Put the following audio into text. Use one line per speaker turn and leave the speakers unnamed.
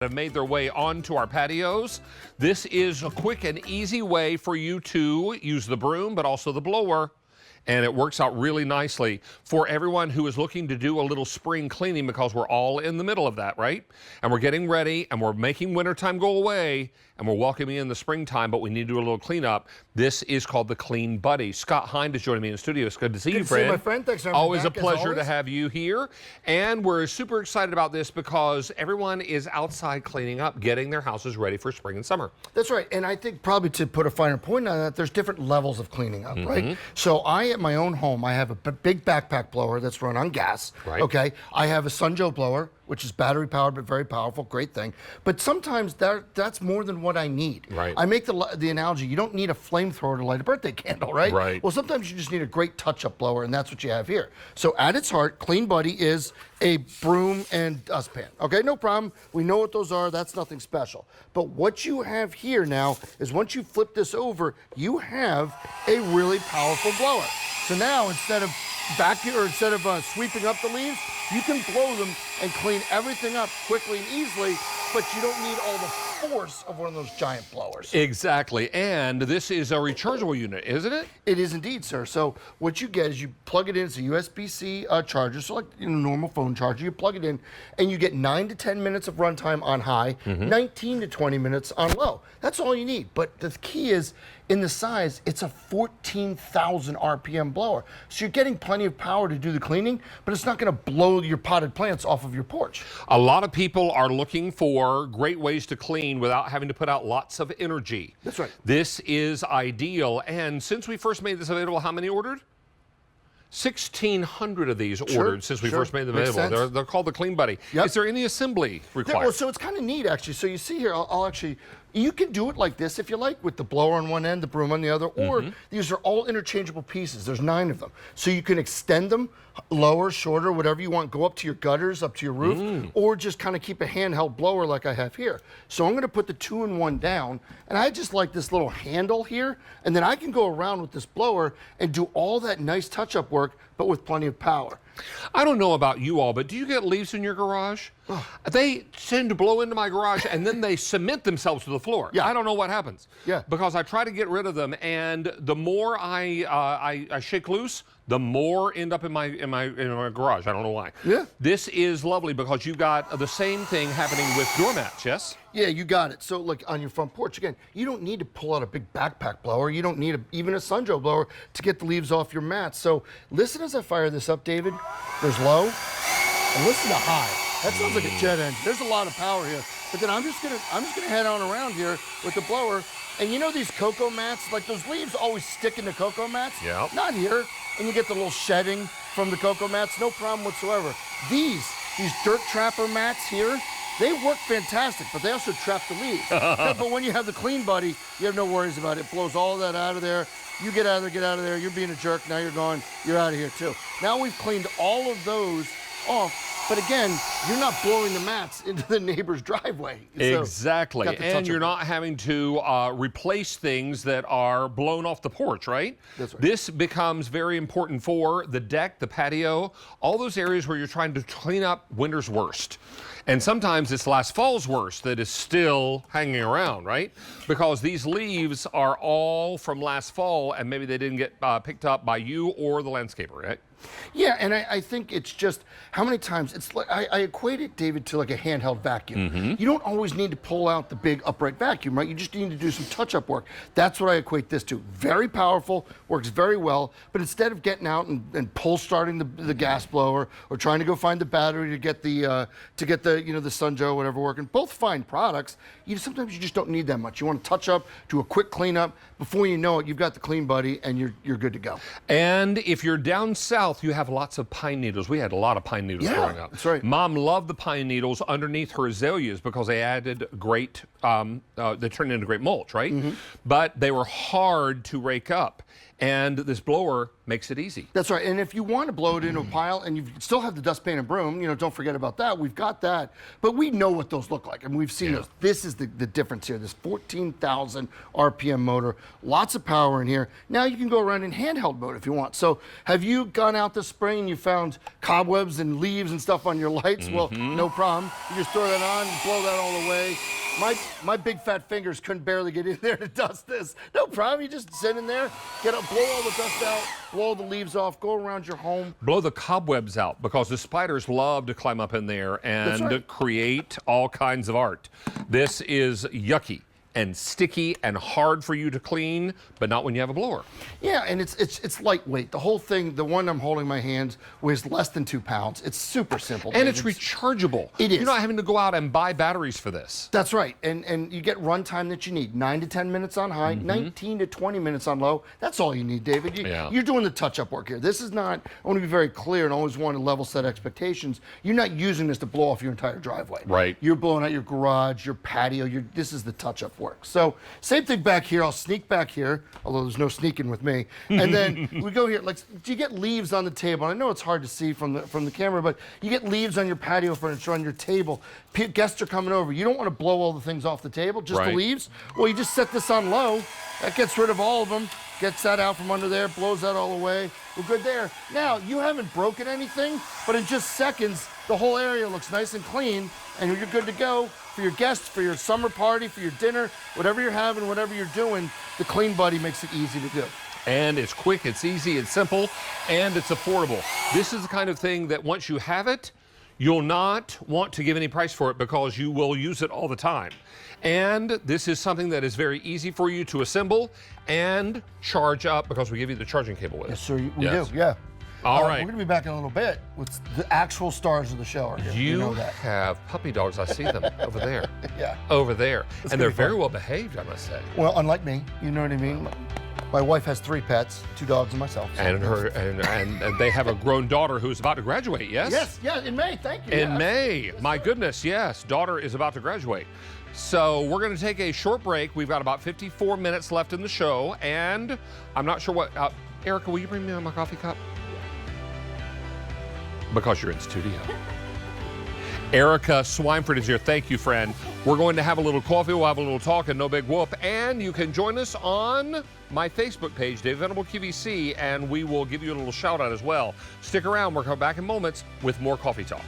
have made their way onto our patios. This is a quick and easy way for you to use the broom, but also the blower. And it works out really nicely for everyone who is looking to do a little spring cleaning, because we're all in the middle of that, right? And we're getting ready and we're making wintertime go away and we're welcoming in the springtime, but we need to do a little cleanup. This is called the Clean Buddy. Scott Hind is joining me in the studio. It's good to see you, friend.
Good to see you, my friend. Thanks for having me
Always a
back,
pleasure to have you here. And we're super excited about this because everyone is outside cleaning up, getting their houses ready for spring and summer.
That's right. And I think probably to put a finer point on that, there's different levels of cleaning up, right? So at my own home, I have a big backpack blower that's run on gas.
Right.
Okay. I have a Sunjoe blower, which is battery powered but very powerful, great thing. But sometimes that's more than what I need.
Right.
I make the analogy, you don't need a flamethrower to light a birthday candle, right?
Right.
Well, sometimes you just need a great touch-up blower, and that's what you have here. So at its heart, Clean Buddy is a broom and dustpan. Okay, no problem. We know what those are. That's nothing special. But what you have here now is once you flip this over, you have a really powerful blower. So now instead of sweeping up the leaves, you can blow them and clean everything up quickly and easily, but you don't need all the force of one of those giant blowers.
Exactly. And this is a rechargeable unit, isn't it?
It is indeed, sir. So what you get is you plug it in. It's a USB-C charger, so like a normal phone charger. You plug it in, and you get 9 to 10 minutes of runtime on high, 19 to 20 minutes on low. That's all you need. But the key is, in the size, it's a 14,000 RPM blower. So you're getting plenty of power to do the cleaning, but it's not going to blow your potted plants off of your porch.
A lot of people are looking for great ways to clean without having to put out lots of energy.
That's right.
This is ideal. And since we first made this available, how many ordered? 1,600 of these ordered since we first made them available. They're called the Clean Buddy.
Yep.
Is there any assembly required?
Well, so it's kind of neat, actually. So you see here, you can do it like this if you like, with the blower on one end, the broom on the other, or these are all interchangeable pieces. There's 9 of them. So you can extend them, lower, shorter, whatever you want, go up to your gutters, up to your roof, or just kind of keep a handheld blower like I have here. So I'm going to put the 2-in-1 down, and I just like this little handle here, and then I can go around with this blower and do all that nice touch-up work, but with plenty of power.
I don't know about you all, but do you get leaves in your garage? They tend to blow into my garage and then they cement themselves to the floor.
Yeah.
I don't know what happens.
Yeah.
Because I try to get rid of them, and the more I shake loose, the more end up in my garage. I don't know why.
Yeah.
This is lovely because you've got the same thing happening with doormats, yes?
Yeah, you got it. So like on your front porch, again, you don't need to pull out a big backpack blower. You don't need even a Sunjoe blower to get the leaves off your mats. So listen as I fire this up, David. There's low, and listen to high. That sounds like a jet engine. There's a lot of power here. But then I'm just gonna head on around here with the blower. And you know these cocoa mats, like those leaves always stick into cocoa mats?
Yeah.
Not here. And you get the little shedding from the cocoa mats, no problem whatsoever. These dirt trapper mats here, they work fantastic, but they also trap the leaves. But when you have the Clean Buddy, you have no worries about it. It blows all that out of there. You get out of there, get out of there. You're being a jerk. Now you're gone. You're out of here too. Now we've cleaned all of those off. But again, you're not blowing the mats into the neighbor's driveway. So
exactly. And you're not having to replace things that are blown off the porch, right?
That's right.
This becomes very important for the deck, the patio, all those areas where you're trying to clean up winter's worst. And sometimes it's last fall's worst that is still hanging around, right? Because these leaves are all from last fall, and maybe they didn't get picked up by you or the landscaper, right?
Yeah, and I think it's just how many times it's like I equate it, David, to like a handheld vacuum. You don't always need to pull out the big upright vacuum, right? You just need to do some touch-up work. That's what I equate this to. Very powerful, works very well, but instead of getting out and starting the gas blower or trying to go find the battery to get the the Sunjoe, whatever, working, both fine products. Sometimes you just don't need that much. You want to touch up, do a quick cleanup. Before you know it, you've got the Clean Buddy and you're good to go.
And if you're down south, you have lots of pine needles. We had a lot of pine needles growing up.
That's right.
Mom loved the pine needles underneath her azaleas because they added great, they turned into great mulch, right? But they were hard to rake up. And this blower makes it easy.
That's right. And if you want to blow it into a pile and you still have the dustpan and broom, don't forget about that. We've got that. But we know what those look like. And we've seen those. This is the difference here. This 14,000 RPM motor. Lots of power in here. Now you can go around in handheld mode if you want. So have you gone out this spring and you found cobwebs and leaves and stuff on your lights? Well, no problem. You just throw that on and blow that all away. My big fat fingers couldn't barely get in there to dust this. No problem. You just sit in there, blow all the dust out, blow the leaves off, go around your home.
Blow the cobwebs out, because the spiders love to climb up in there and create all kinds of art. This is yucky and sticky and hard for you to clean, but not when you have a blower.
Yeah, and it's lightweight. The whole thing, the one I'm holding in my hands, weighs less than 2 pounds. It's super simple.
And it's rechargeable.
It is.
You're not having to go out and buy batteries for this.
That's right. And you get run time that you need. 9 to 10 minutes on high, 19 to 20 minutes on low. That's all you need, David. You're doing the touch-up work here. This is not, I want to be very clear and always want to level set expectations. You're not using this to blow off your entire driveway.
Right.
You're blowing out your garage, your patio. This is the touch-up work. So same thing back here. I'll sneak back here, although there's no sneaking with me. And then we go here. Like, do you get leaves on the table? I know it's hard to see from the camera, but you get leaves on your patio furniture, on your table. Guests are coming over. You don't want to blow all the things off the table, just the leaves. Well, you just set this on low. That gets rid of all of them. Gets that out from under there, blows that all away. We're good there. Now, you haven't broken anything, but in just seconds, the whole area looks nice and clean, and you're good to go for your guests, for your summer party, for your dinner, whatever you're having, whatever you're doing. The Clean Buddy makes it easy to do.
And it's quick, it's easy, it's simple, and it's affordable. This is the kind of thing that once you have it, you'll not want to give any price for it, because you will use it all the time. And this is something that is very easy for you to assemble and charge up, because we give you the charging cable with it.
Yes, sir, we do, yeah.
All right.
We're going to be back in a little bit with the actual stars of the show.
You
know that.
have puppy dogs. I see them over there.
Yeah.
Over there.
It's
and they're
gonna be fun.
very well behaved, I must say.
Well, unlike me, you know what I mean? My wife has 3 pets, 2 dogs and myself. So
And they have a grown daughter who's about to graduate, yes?
Yes, yeah, in May, thank you.
In May. My goodness, yes. Daughter is about to graduate. So we're going to take a short break. We've got about 54 minutes left in the show, and I'm not sure what... Erica, will you bring me my coffee cup? Because you're in studio. Erica Swineford is here. Thank you, friend. We're going to have a little coffee. We'll have a little talk and no big whoop. And you can join us on my Facebook page, David Venable QVC, and we will give you a little shout out as well. Stick around. We'll come back in moments with more Coffee Talk.